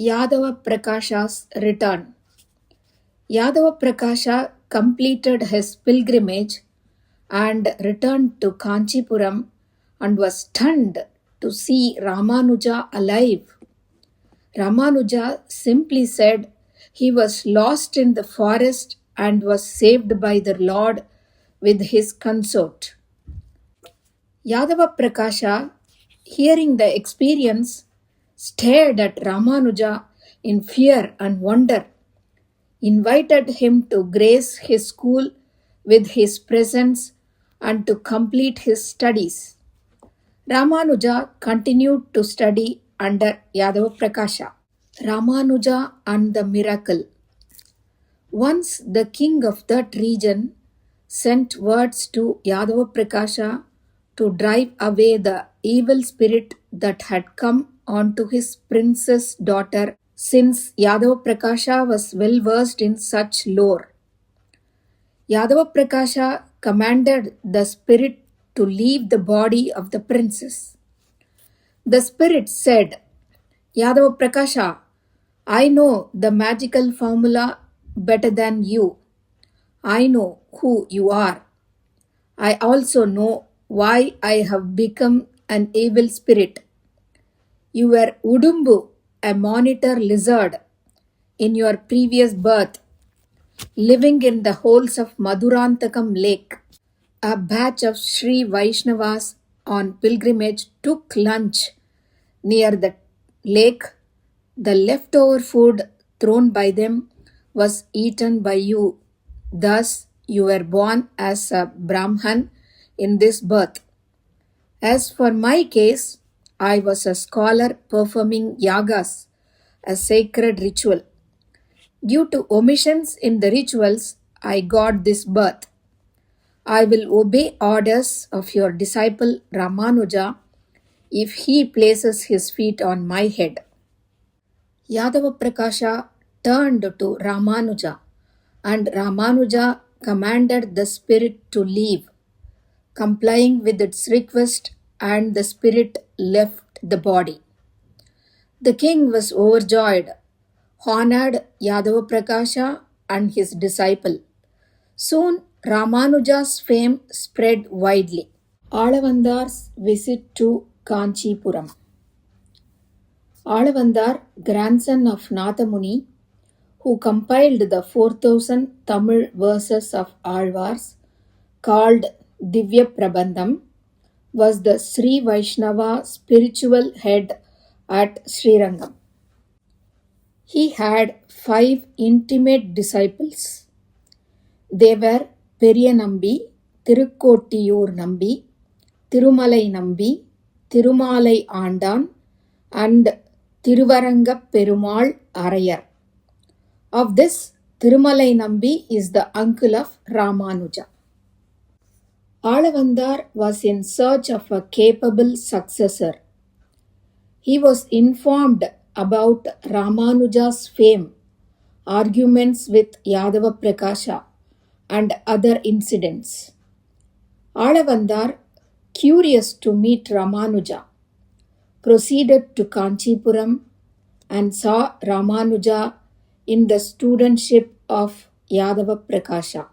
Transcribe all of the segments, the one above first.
Yadava Prakasha's return. Yadava Prakasha completed his pilgrimage and returned to Kanchipuram and was stunned to see Ramanuja alive. Ramanuja simply said he was lost in the forest and was saved by the Lord with his consort. Yadava Prakasha, hearing the experience, stared at Ramanuja in fear and wonder, invited him to grace his school with his presence and to complete his studies. Ramanuja continued to study under Yadava Prakasha. Ramanuja and the miracle. Once the king of that region sent words to Yadava Prakasha to drive away the evil spirit that had come onto his princess daughter, since Yadava Prakasha was well versed in such lore. Yadava Prakasha commanded the spirit to leave the body of the princess. The spirit said, Yadava Prakasha, I know the magical formula better than you. I know who you are. I also know why I have become an evil spirit. You were Udumbu, a monitor lizard, in your previous birth, living in the holes of Madurantakam lake. A batch of Sri Vaishnavas on pilgrimage took lunch near the lake. The leftover food thrown by them was eaten by you. Thus, you were born as a Brahman in this birth. As for my case, I was a scholar performing yagas, a sacred ritual. Due to omissions in the rituals, I got this birth. I will obey orders of your disciple Ramanuja if he places his feet on my head. Yadava Prakasha turned to Ramanuja, and Ramanuja commanded the spirit to leave. Complying with its request, and the spirit left the body. The king was overjoyed, honored Yadava Prakasha and his disciple. Soon Ramanuja's fame spread widely. Alavandar's visit to Kanchipuram. Alavandar, grandson of Nathamuni, who compiled the 4,000 Tamil verses of Alvars, called Divya Prabandham, was the Sri Vaishnava spiritual head at Srirangam. He had 5 intimate disciples. They were Periyanambi, Tirukkotiyur Nambi, Tirumalai Nambi, Tirumalai Andan, and Tiruvaranga Perumal Arayar. Of this, Tirumalai Nambi is the uncle of Ramanuja. Alavandar was in search of a capable successor. He was informed about Ramanuja's fame, arguments with Yadava Prakasha, and other incidents. Alavandar, curious to meet Ramanuja, proceeded to Kanchipuram and saw Ramanuja in the studentship of Yadava Prakasha.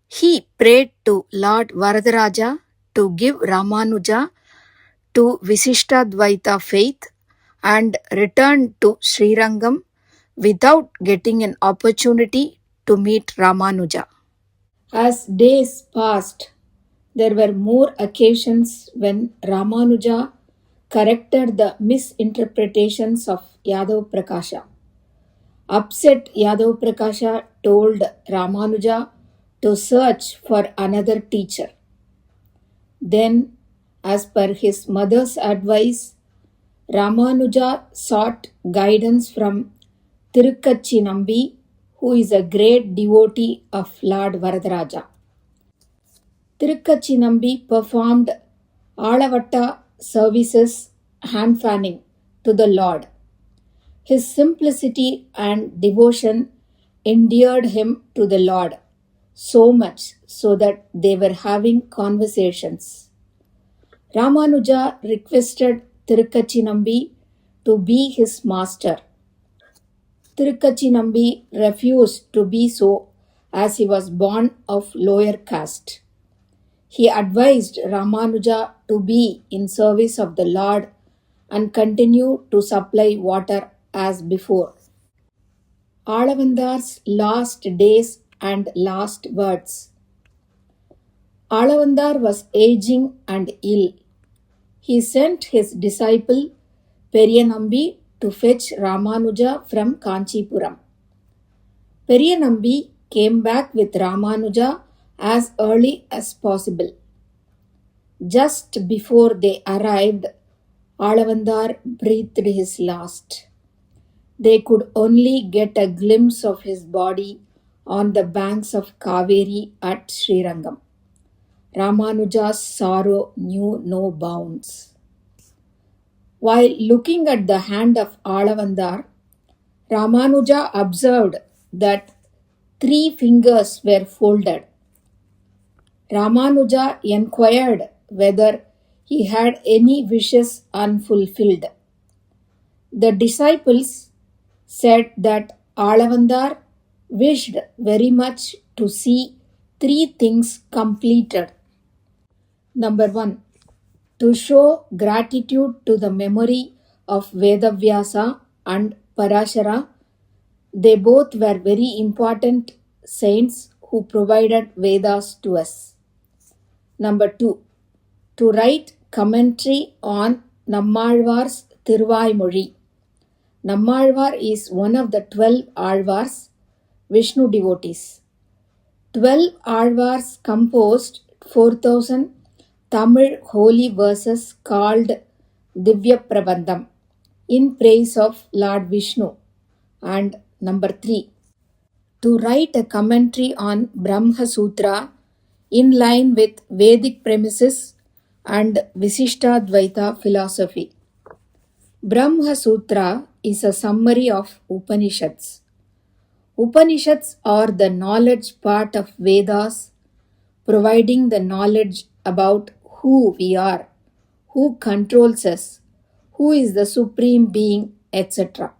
He prayed to Lord Varadaraja to give Ramanuja to Visishtadvaita faith and returned to Srirangam without getting an opportunity to meet Ramanuja. As days passed, there were more occasions when Ramanuja corrected the misinterpretations of Yadav Prakasha. Upset Yadav Prakasha told Ramanuja to search for another teacher. Then, as per his mother's advice, Ramanuja sought guidance from Tirukkachi Nambi, who is a great devotee of Lord Varadaraja. Tirukkachi Nambi performed Alavatta services hand fanning to the Lord. His simplicity and devotion endeared him to the Lord, so much so that they were having conversations. Ramanuja requested Tirukkachi Nambi to be his master Tirukachinambi refused to be so as he was born of lower caste. He advised Ramanuja to be in service of the Lord and continue to supply water as before. Alavandar's last days and last words. Alavandar was aging and ill. He sent his disciple Periyanambi to fetch Ramanuja from Kanchipuram. Periyanambi came back with Ramanuja as early as possible. Just before they arrived, Alavandar breathed his last. They could only get a glimpse of his body on the banks of Kaveri at Srirangam. Ramanuja's sorrow knew no bounds. While looking at the hand of Alavandar, Ramanuja observed that 3 fingers were folded. Ramanuja inquired whether he had any wishes unfulfilled. The disciples said that Alavandar wished very much to see 3 things completed. Number 1. To show gratitude to the memory of Vedavyasa and Parashara. They both were very important saints who provided Vedas to us. Number 2. To write commentary on Nammalvar's Thiruvaimozhi. Nammalvar is one of the 12 Alvars, Vishnu devotees. 12 Alvars composed 4,000 Tamil holy verses called Divya Prabandham in praise of Lord Vishnu. And number 3. To write a commentary on Brahma Sutra in line with Vedic premises and Visishtadvaita philosophy. Brahma Sutra is a summary of Upanishads. Upanishads are the knowledge part of Vedas, providing the knowledge about who we are, who controls us, who is the supreme being, etc.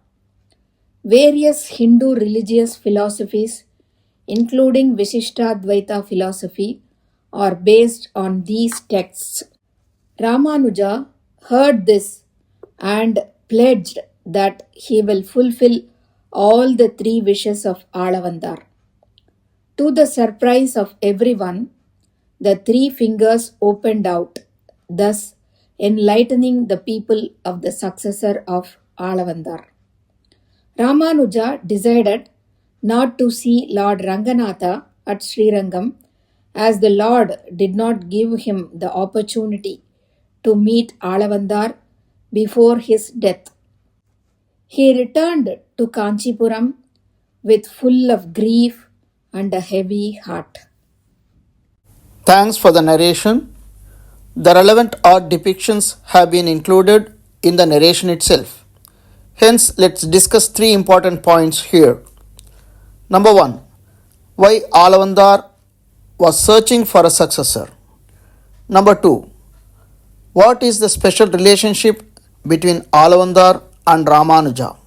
Various Hindu religious philosophies, including Visishtadvaita philosophy, are based on these texts. Ramanuja heard this and pledged that he will fulfill all the 3 wishes of Alavandar. To the surprise of everyone, the 3 fingers opened out, thus enlightening the people of the successor of Alavandar. Ramanuja decided not to see Lord Ranganatha at Srirangam as the Lord did not give him the opportunity to meet Alavandar before his death. He returned to Kanchipuram with full of grief and a heavy heart. Thanks for the narration. The relevant art depictions have been included in the narration itself. Hence, let's discuss 3 important points here. Number 1. Why Alavandar was searching for a successor. Number 2. What is the special relationship between Alavandar and Ramanuja?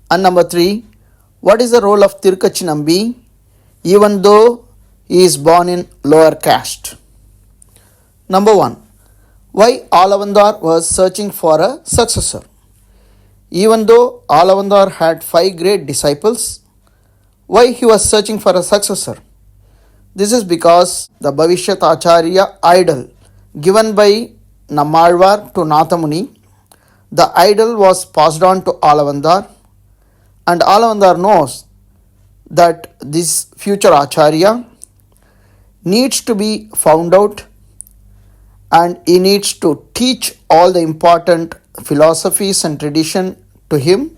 And number 3. What is the role of Tirukachinambi even though he is born in lower caste? Number 1. Why Alavandar was searching for a successor? Even though Alavandar had 5 great disciples, why he was searching for a successor? This is because the Bhavishyat Acharya idol given by Nammalvar to Nathamuni, the idol was passed on to Alavandar, and Alavandar knows that this future Acharya needs to be found out and he needs to teach all the important philosophies and tradition to him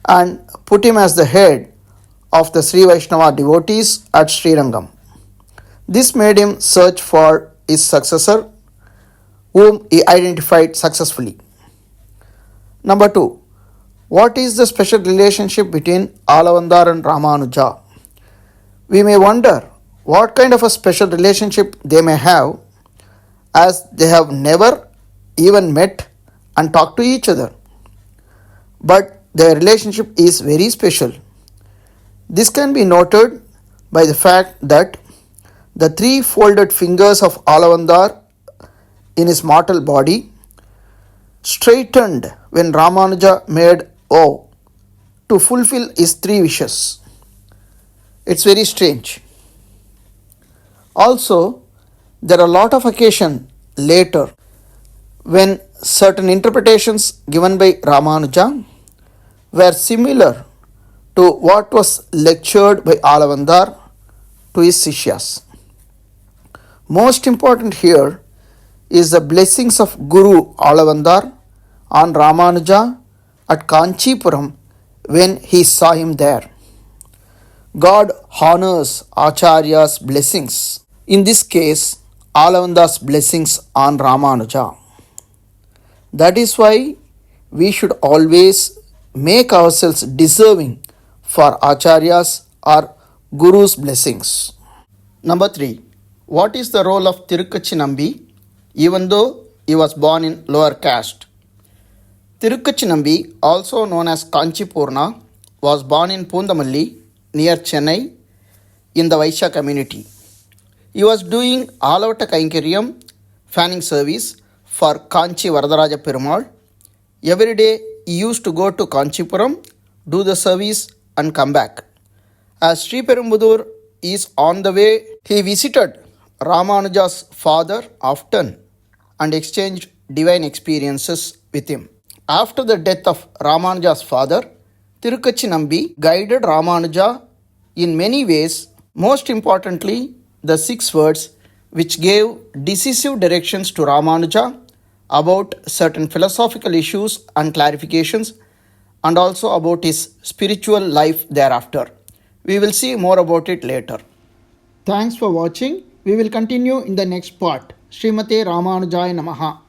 and put him as the head of the Sri Vaishnava devotees at Srirangam. This made him search for his successor, whom he identified successfully. Number 2. What is the special relationship between Alavandar and Ramanuja? We may wonder what kind of a special relationship they may have, as they have never even met and talked to each other. But Their relationship is very special. This can be noted by the fact that the three folded fingers of Alavandar in his mortal body straightened when Ramanuja made vow to fulfill his three wishes. It's very strange. Also, there are a lot of occasions later when certain interpretations given by Ramanuja were similar to what was lectured by Alavandar to his Sishyas. Most important here is the blessings of Guru Alavandar on Ramanuja at Kanchipuram when he saw him there. God honors Acharyas' blessings. In this case, Alavandar's blessings on Ramanuja. That is why we should always make ourselves deserving for Acharyas or Guru's blessings. Number 3. What is the role of Tirukachinambi even though he was born in lower caste? Tirukachinambi, also known as Kanchipurna, was born in Pundamalli near Chennai in the Vaishya community. He was doing Alavata Kainkaryam fanning service for Kanchi Varadaraja Perumal. Every day he used to go to Kanchipuram, do the service and come back. As Sri Perumbudur is on the way, he visited Ramanuja's father often and exchanged divine experiences with him. After the death of Ramanuja's father, Tirukachinambi guided Ramanuja in many ways, most importantly the 6 words which gave decisive directions to Ramanuja about certain philosophical issues and clarifications, and also about his spiritual life thereafter. We will see more about it later. Thanks for watching. We will continue in the next part. Srimathe Ramanujaya Namaha.